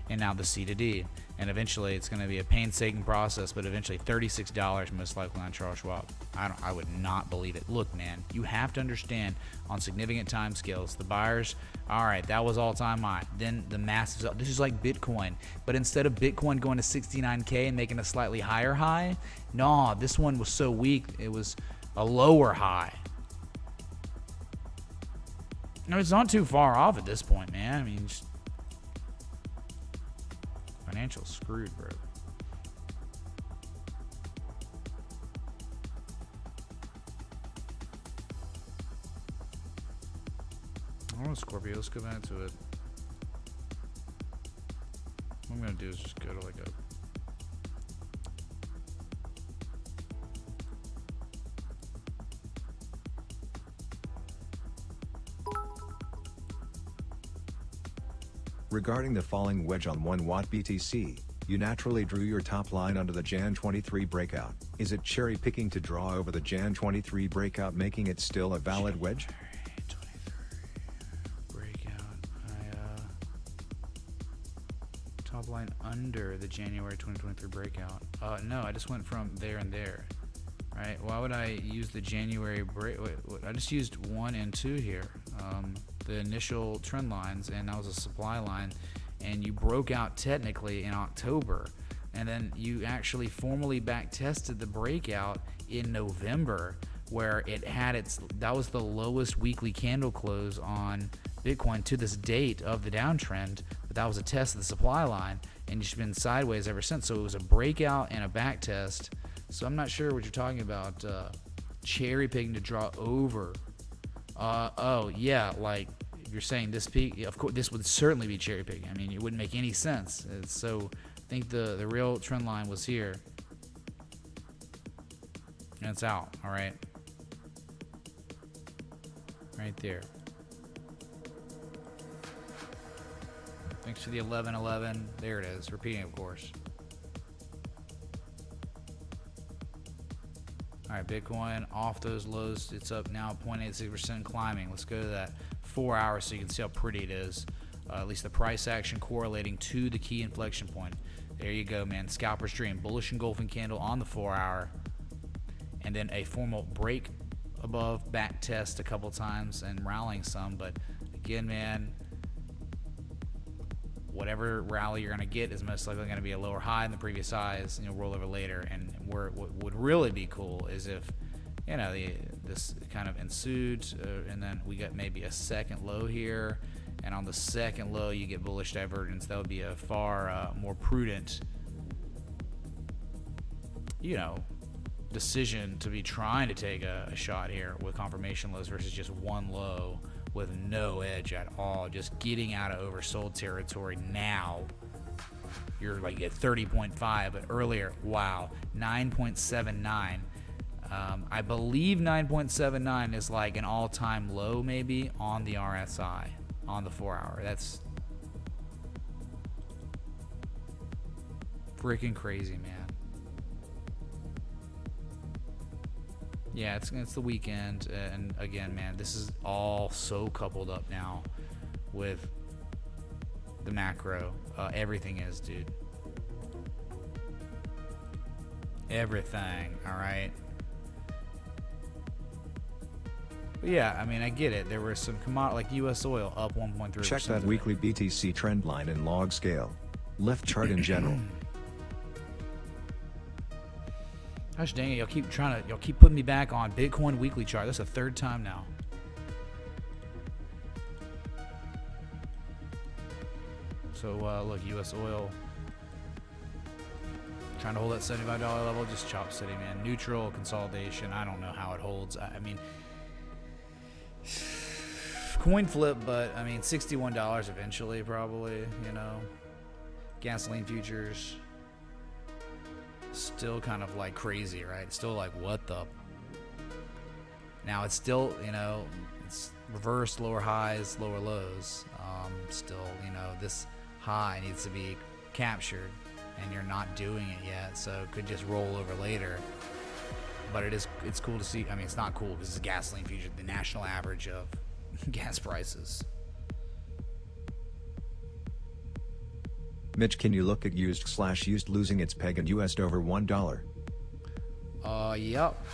[SPEAKER 1] and now the C to D. And eventually, it's going to be a painstaking process, but eventually $36 most likely on Charles Schwab. I would not believe it. Look, man, you have to understand on significant time scales, the buyers, all right, that was all-time high. Then the massive, this is like Bitcoin, but instead of Bitcoin going to 69K and making a slightly higher high, no, this one was so weak, it was a lower high. No, it's not too far off at this point, man. I mean, just financial screwed, bro. I don't know, Scorpio. Let's go back to it. What I'm gonna do is just go to like a
[SPEAKER 2] Regarding the falling wedge on 1 watt BTC, you naturally drew your top line under the Jan 23 breakout. Is it cherry picking to draw over the Jan 23 breakout, making it still a valid wedge?
[SPEAKER 1] Top line under the January 2023 breakout. No, I just went from there and there, right? Why would I use the January break? Wait, I just used 1 and 2 here. The initial trend lines, and that was a supply line, and you broke out technically in October, and then you actually formally back tested the breakout in November. where it had that was the lowest weekly candle close on Bitcoin to this date of the downtrend, but that was a test of the supply line, and it's been sideways ever since. So it was a breakout and a back test. So I'm not sure what you're talking about, cherry picking to draw over. Oh yeah, like if you're saying this peak, yeah, of course this would certainly be cherry picking. I mean, it wouldn't make any sense. So I think the real trend line was here, and it's out. All right, right there. Thanks for the 1111. There it is. Repeating, of course. All right, Bitcoin off those lows. It's up now 0.86% climbing. Let's go to that 4 hours so you can see how pretty it is. At least the price action correlating to the key inflection point. There you go, man. Scalper's dream. Bullish engulfing candle on the 4 hour. And then a formal break above, back test a couple times and rallying some. But again, man, whatever rally you're going to get is most likely going to be a lower high in the previous highs, roll over later. And what would really be cool is if, this kind of ensued, and then we got maybe a second low here, and on the second low you get bullish divergence. That would be a far more prudent, decision to be trying to take a shot here with confirmation lows versus just one low with no edge at all, just getting out of oversold territory now. You're like at 30.5, but earlier, wow, 9.79. I believe 9.79 is like an all-time low maybe on the RSI on the 4 hour. That's freaking crazy, man. Yeah, it's the weekend, and again, man, this is all so coupled up now with the macro. Everything is, dude. Everything, all right? But yeah, I mean, I get it. There were some commodities, like U.S. oil, up 1.3%.
[SPEAKER 2] Check that weekly BTC trend line and log scale. Left chart in general.
[SPEAKER 1] Gosh dang it, y'all keep putting me back on Bitcoin weekly chart. That's the third time now. So look, U.S. oil trying to hold that $75 level, just chop city, man. Neutral consolidation. I don't know how it holds. I mean, coin flip, but I mean, $61 eventually, probably. Gasoline futures. Still kind of like crazy, right? Still like, what the? Now it's still, it's reversed lower highs, lower lows. Still, this high needs to be captured, and you're not doing it yet, so it could just roll over later. But it's cool to see. I mean, it's not cool because it's a gasoline future, the national average of gas prices.
[SPEAKER 2] Mitch, can you look at used losing its peg and USD over $1?
[SPEAKER 1] Yep.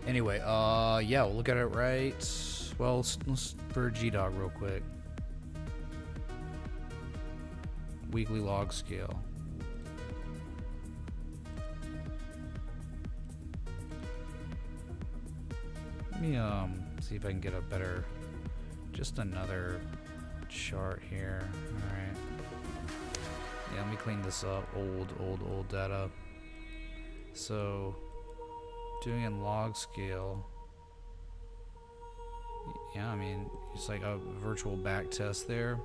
[SPEAKER 1] Anyway, yeah, we'll look at it right. Well, let's for G-Dog real quick. Weekly log scale. Let me see if I can get a better, just another chart here. All right. Yeah, let me clean this up. Old data. So, doing in log scale. Yeah, I mean, it's like a virtual back test there.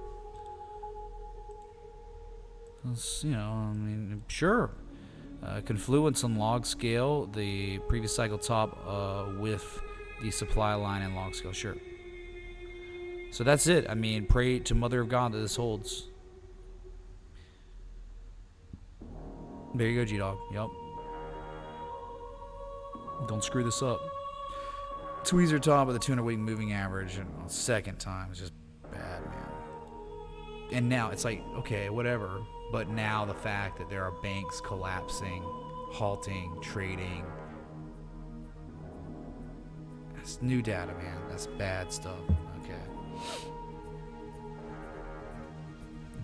[SPEAKER 1] It's, I mean, sure. Confluence on log scale, the previous cycle top with the supply line and log scale, sure. So that's it. I mean, pray to Mother of God that this holds. There you go, G-Dog. Yep. Don't screw this up. Tweezer top of the 200-week moving average, and second time is just bad, man. And now it's like, okay, whatever. But now the fact that there are banks collapsing, halting, trading. That's new data, man. That's bad stuff. Okay.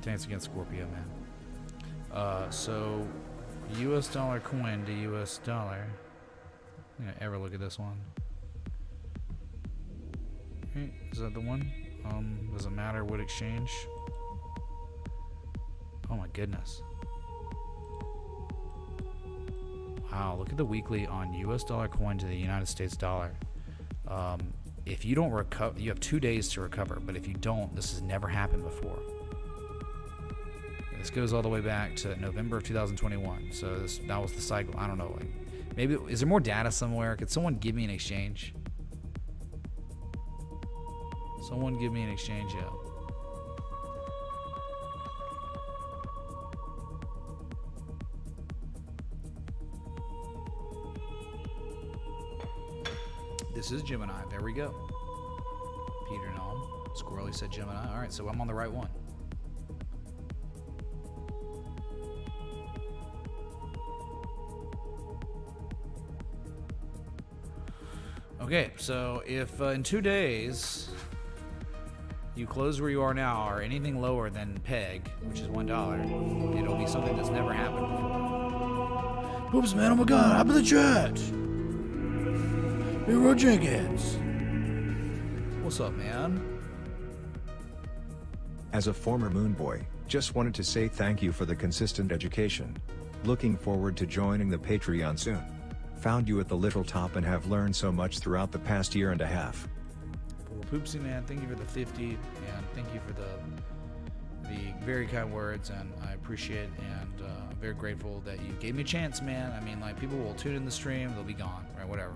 [SPEAKER 1] Thanks against Scorpio, man. So, U.S. dollar coin to U.S. dollar. I'm gonna ever look at this one. Right, is that the one? Does it matter what exchange? Oh my goodness. Wow, look at the weekly on US dollar coin to the United States dollar. If you don't recover, you have 2 days to recover, but if you don't, this has never happened before. This goes all the way back to November of 2021. So that was the cycle. I don't know. Like, maybe, is there more data somewhere? Could someone give me an exchange? Someone give me an exchange, yeah. This is Gemini. There we go. Peter Nom. Squirrely said Gemini. All right, so I'm on the right one. Okay, so if in 2 days you close where you are now or anything lower than peg, which is $1, it'll be something that's never happened before. Oops, man, oh my god, I'm in the chat. Hero Jenkins. What's up, man?
[SPEAKER 2] As a former moon boy, just wanted to say thank you for the consistent education. Looking forward to joining the Patreon soon. Found you at the little top and have learned so much throughout the past year and a half.
[SPEAKER 1] Well, Poopsie, man, thank you for the 50, and thank you for the very kind words, and I appreciate it, and I'm very grateful that you gave me a chance, man. I mean, like, people will tune in the stream, they'll be gone, right, whatever.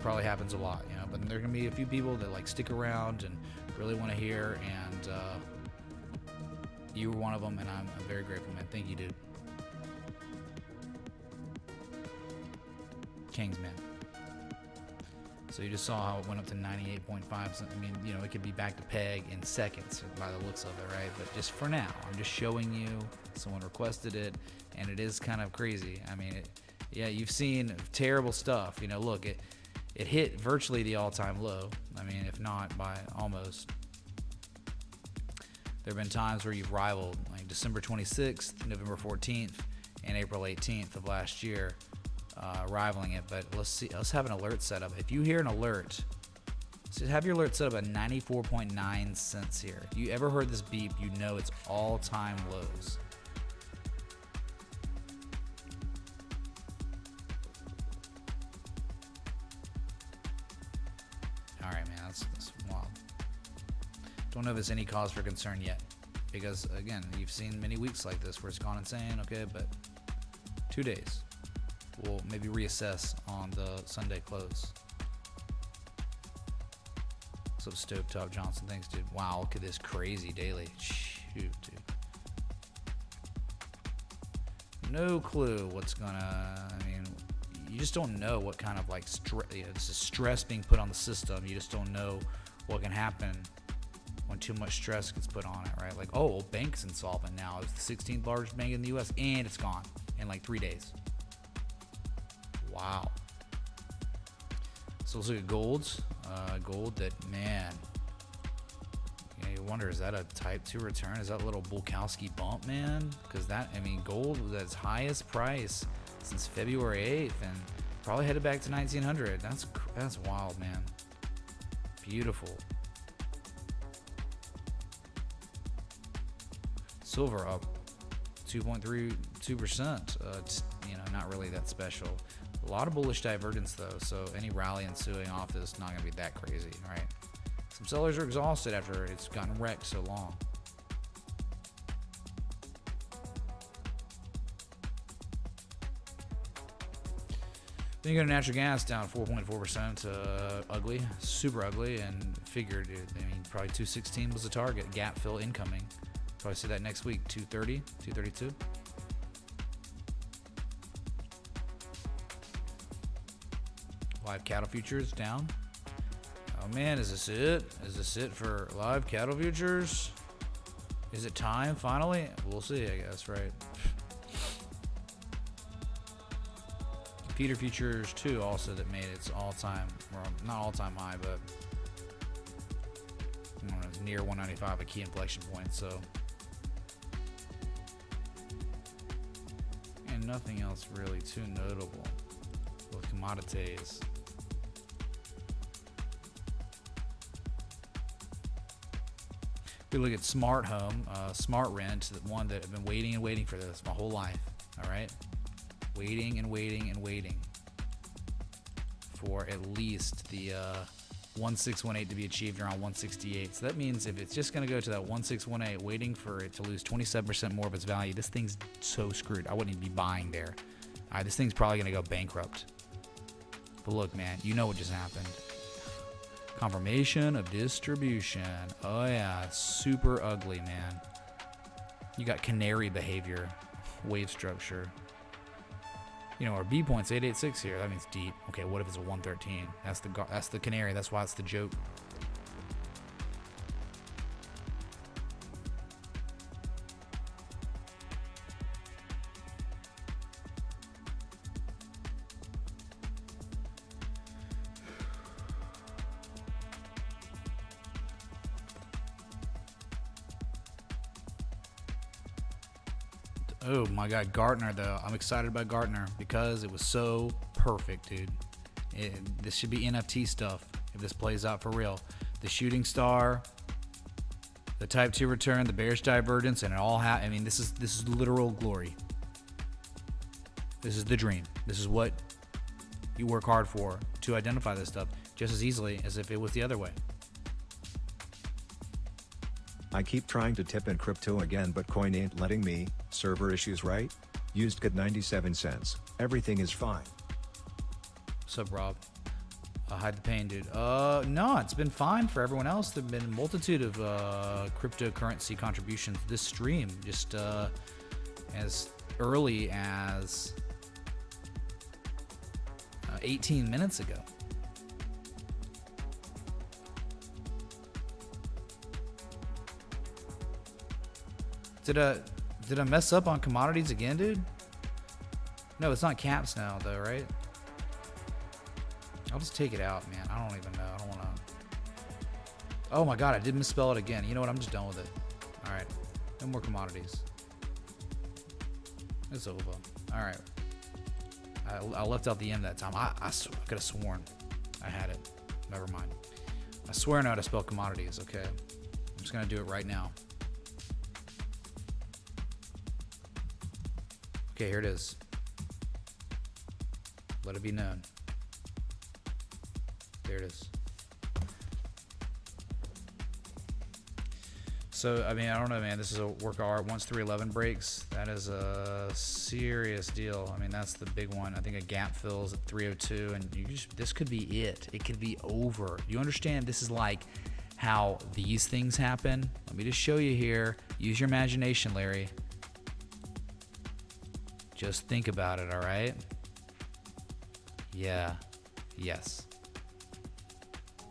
[SPEAKER 1] Probably happens a lot, you know, but there are gonna be a few people that like stick around and really want to hear, and you were one of them, and I'm very grateful, man. Thank you, dude. Kings, man. So you just saw how it went up to 98.5. I mean, you know, it could be back to peg in seconds by the looks of it, right? But just for now, I'm just showing you. Someone requested it, and it is kind of crazy. I mean, yeah, you've seen terrible stuff. You know, look, it hit virtually the all-time low. I mean, if not by almost. There have been times where you've rivaled, like December 26th, November 14th, and April 18th of last year, rivaling it. But let's see. Let's have an alert set up. If you hear an alert, so have your alert set up at 94.9 cents here. If you ever heard this beep, you know it's all-time lows. All right, man, that's wild. Don't know if there's any cause for concern yet, because again, you've seen many weeks like this where it's gone insane. Okay, but 2 days. We'll maybe reassess on the Sunday close. What's up, Stovetop Johnson? Thanks, dude. Wow, look at this crazy daily. Shoot, dude. No clue what's gonna. I mean, you just don't know what kind of like stress being put on the system. You just don't know what can happen when too much stress gets put on it, right? Like, oh, well, bank's insolvent now. It's the 16th largest bank in the U.S. and it's gone in like 3 days. Wow. So let's look at golds. Gold that, man, you wonder, is that a type 2 return? Is that a little Bulkowski bump, man? Because that, I mean, gold was at its highest price since February 8th and probably headed back to 1900. That's wild, man. Beautiful. Silver up 2.32%. You know, not really that special. A lot of bullish divergence though, so any rally ensuing off this is not going to be that crazy, right? Some sellers are exhausted after it's gotten wrecked so long. Then you go to natural gas down 4.4%, ugly, super ugly, and figured, I mean, probably 216 was the target, gap fill incoming. Probably see that next week, 230, 232. Live cattle futures down. Oh man, is this it? Is this it for live cattle futures? Is it time finally? We'll see, I guess, right? Peter Futures 2 also that made its all-time, well, not all-time high, but I don't know, it's near 195, a key inflection point, so. And nothing else really too notable with commodities. If we look at smart home, smart rent, the one that I've been waiting and waiting for this my whole life, all right? Waiting and waiting and waiting for at least the 1618 to be achieved around 168. So that means if it's just going to go to that 1618, waiting for it to lose 27% more of its value, this thing's so screwed. I wouldn't even be buying there. All right, this thing's probably going to go bankrupt. But look, man, you know what just happened. Confirmation of distribution. Oh, yeah, it's super ugly, man. You got canary behavior, wave structure. You know, our B point's 886 here. That means deep. Okay, what if it's a 113? That's the canary. That's why it's the joke. Oh my God, Gartner though. I'm excited about Gartner because it was so perfect, dude. This should be NFT stuff if this plays out for real. The shooting star, the type 2 return, the bearish divergence, and it all I mean, this is literal glory. This is the dream. This is what you work hard for to identify this stuff just as easily as if it was the other way.
[SPEAKER 2] I keep trying to tip in crypto again, but coin ain't letting me. Server issues, right? Used good 97 cents. Everything is fine.
[SPEAKER 1] What's up, Rob? Hide the pain, dude. No, it's been fine for everyone else. There've been a multitude of cryptocurrency contributions this stream, just as early as 18 minutes ago. Did I mess up on commodities again, dude? No, it's not caps now, though, right? I'll just take it out, man. I don't even know. I don't want to. Oh my God, I did misspell it again. You know what? I'm just done with it. All right, no more commodities. It's over. All right. I left out the M that time. I could have sworn I had it. Never mind. I swear I know how to spell commodities. Okay, I'm just gonna do it right now. Okay, here it is. Let it be known. There it is. So, I mean, I don't know, man. This is a work of art. Once 311 breaks, that is a serious deal. I mean, that's the big one. I think a gap fills at 302, and this could be it. It could be over. You understand? This is like how these things happen. Let me just show you here. Use your imagination, Larry. Just think about it, all right? Yeah. Yes.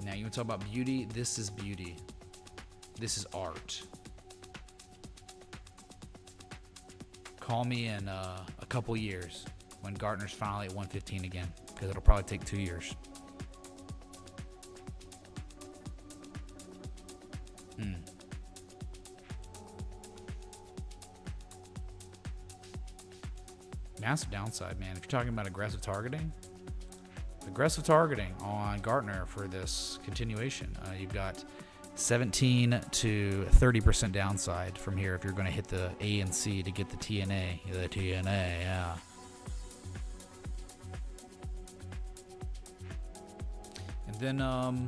[SPEAKER 1] Now, you want to talk about beauty? This is beauty. This is art. Call me in a couple years when Gartner's finally at 115 again, because it'll probably take 2 years. Massive downside, man. If you're talking about aggressive targeting on Gartner for this continuation, you've got 17 to 30% downside from here if you're going to hit the A and C to get the TNA. The TNA, yeah. And then, oh,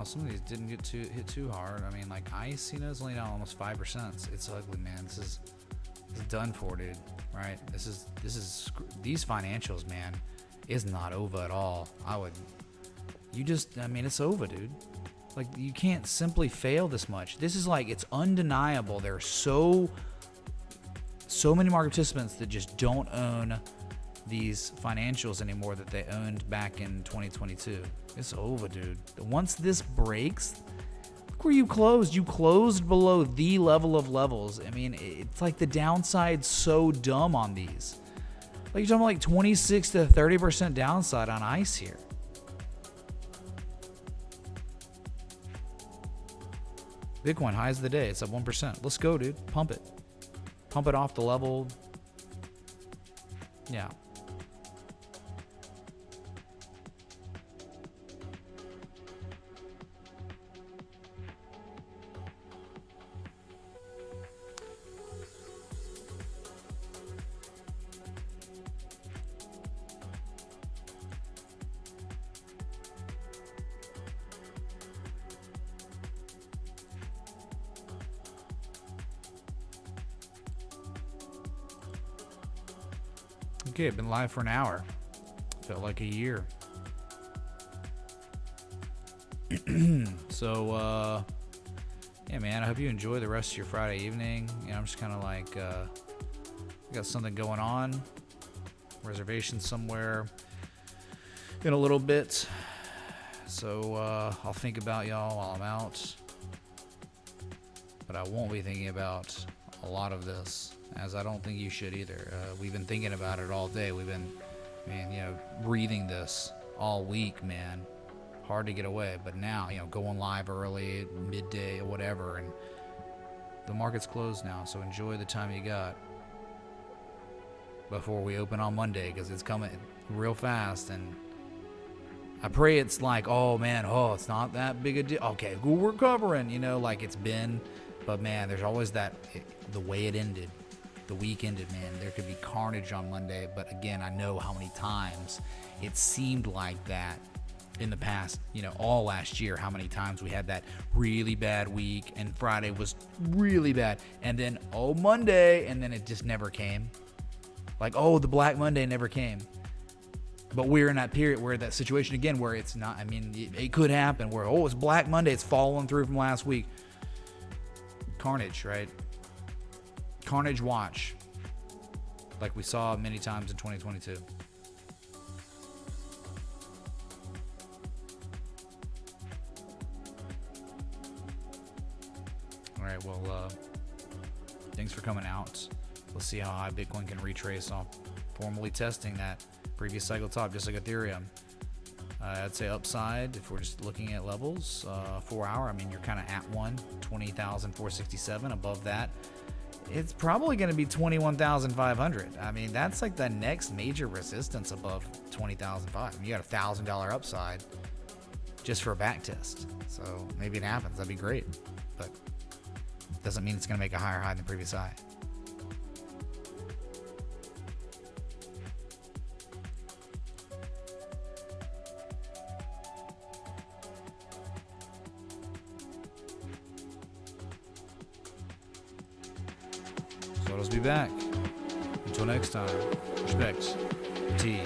[SPEAKER 1] some of these didn't get hit too hard. I mean, like ICE, is only down almost 5%. It's ugly, man. This is done for, dude. Right? This is these financials, man, is not over at all. I mean, it's over, dude. Like, you can't simply fail this much. This is like, it's undeniable. There are so many market participants that just don't own these financials anymore that they owned back in 2022. It's over, dude. Once this breaks, look where you closed. You closed below the level of levels. I mean, it's like the downside's so dumb on these. Like you're talking about like 26 to 30% downside on ICE here. Bitcoin highs of the day. It's up 1%. Let's go, dude. Pump it. Pump it off the level. Yeah. Okay, I've been live for an hour. Felt like a year. So, yeah, man, I hope you enjoy the rest of your Friday evening. You know, I'm just kind of like, got something going on. Reservation somewhere in a little bit. So, I'll think about y'all while I'm out. But I won't be thinking about a lot of this, as I don't think you should either. We've been thinking about it all day. We've been, man, you know, breathing this all week, man. Hard to get away. But now, you know, going live early, midday, or whatever, and the market's closed now, so enjoy the time you got before we open on Monday, because it's coming real fast. And I pray it's like, oh, man, oh, it's not that big a deal. Okay, we're covering, you know, like it's been. But, man, there's always that, the way it ended. The week ended, man. There could be carnage on Monday, but again, I know how many times it seemed like that in the past, you know, all last year, how many times we had that really bad week and Friday was really bad, and then, oh, Monday, and then it just never came. Like, oh, the Black Monday never came. But we're in that period where that situation again where it's not, I mean, it could happen where, oh, it's Black Monday, it's following through from last week. Carnage, right? Carnage watch, like we saw many times in 2022. All right, well, thanks for coming out. Let's see how high Bitcoin can retrace off formally testing that previous cycle top, just like Ethereum. I'd say upside, if we're just looking at levels, 4 hour, I mean, you're kind of at 20,467. Above that, it's probably going to be 21,500. I mean, that's like the next major resistance above 20,005. You got a $1,000 upside just for a back test. So maybe it happens. That'd be great. But doesn't mean it's going to make a higher high than the previous high. So let's be back. Until next time, respect. T.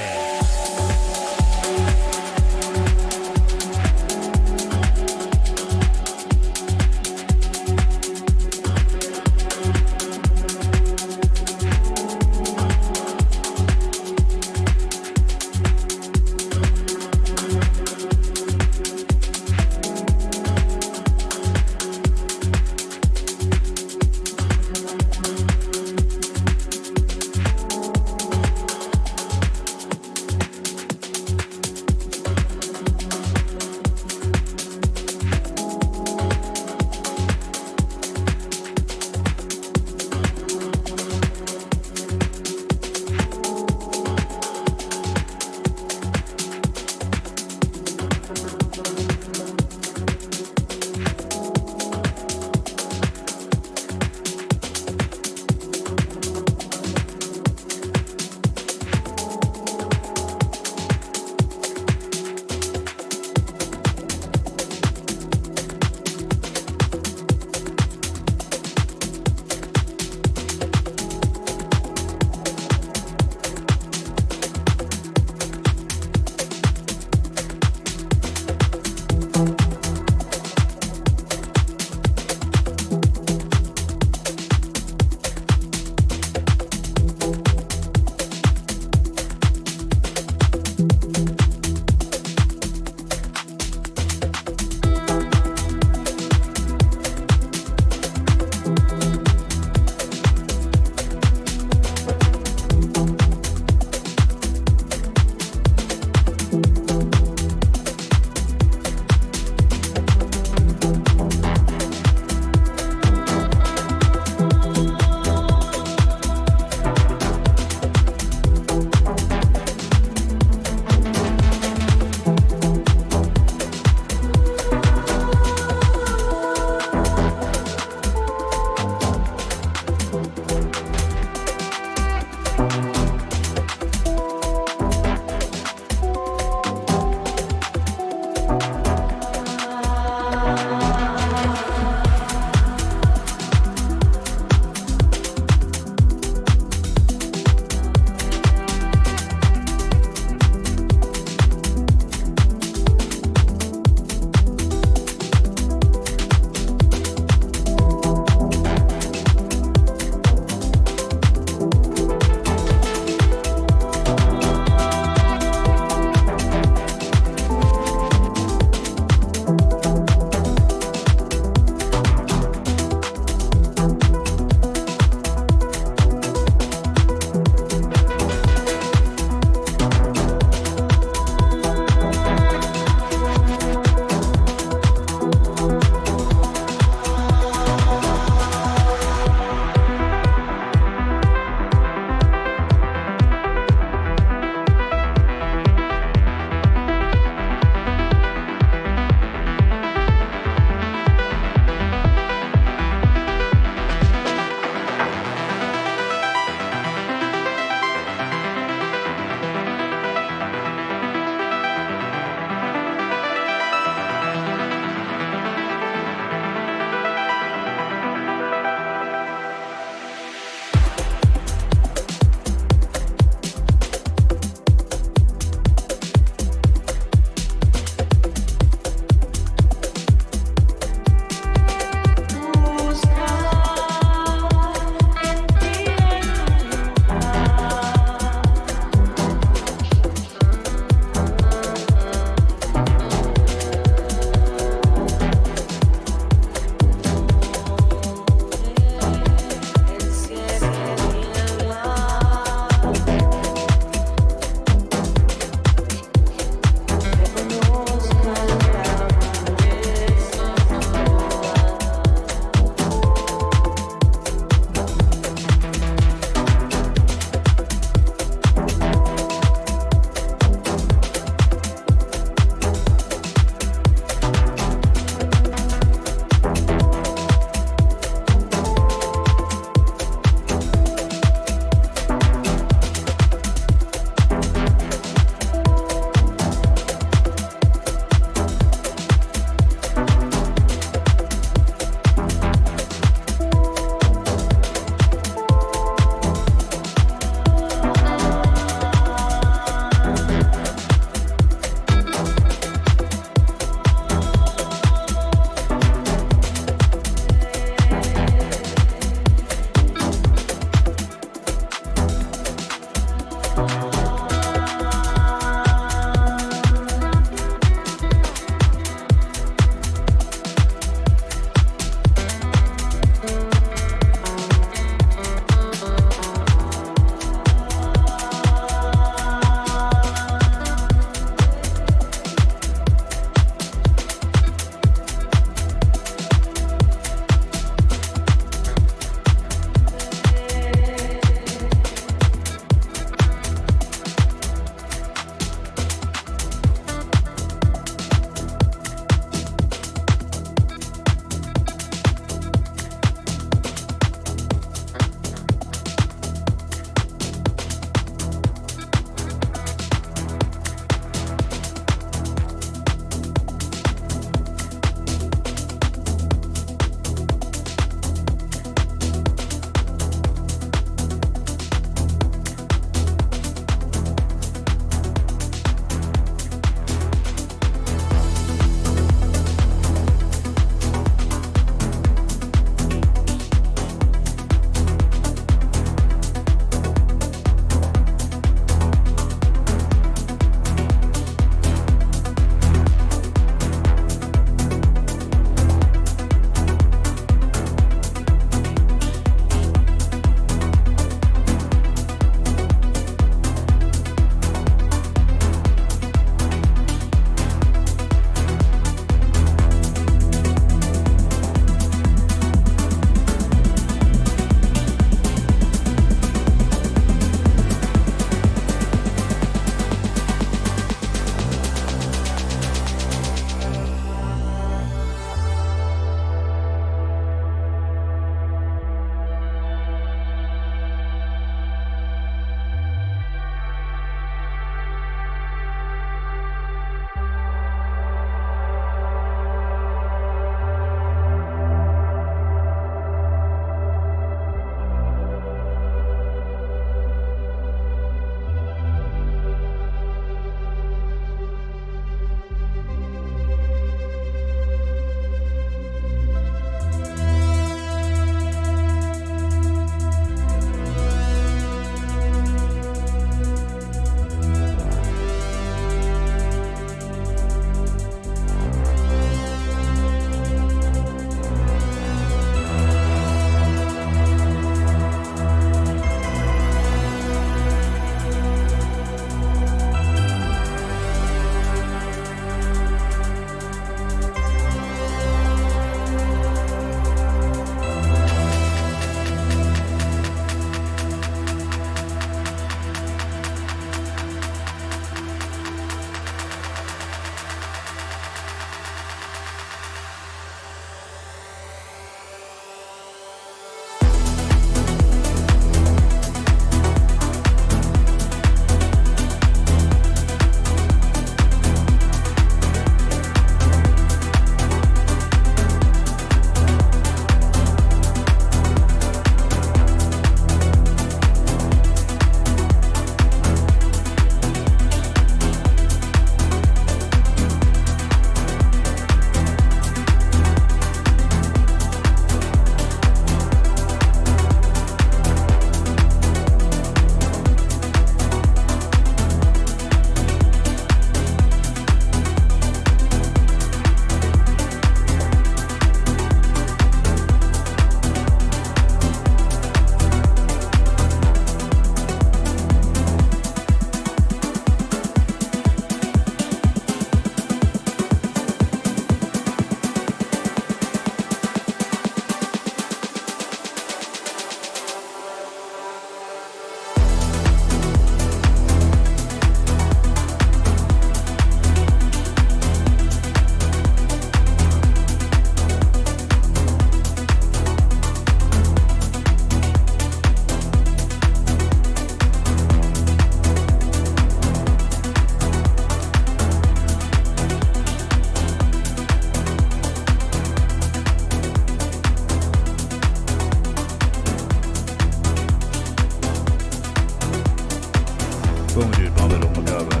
[SPEAKER 5] lo pagaba.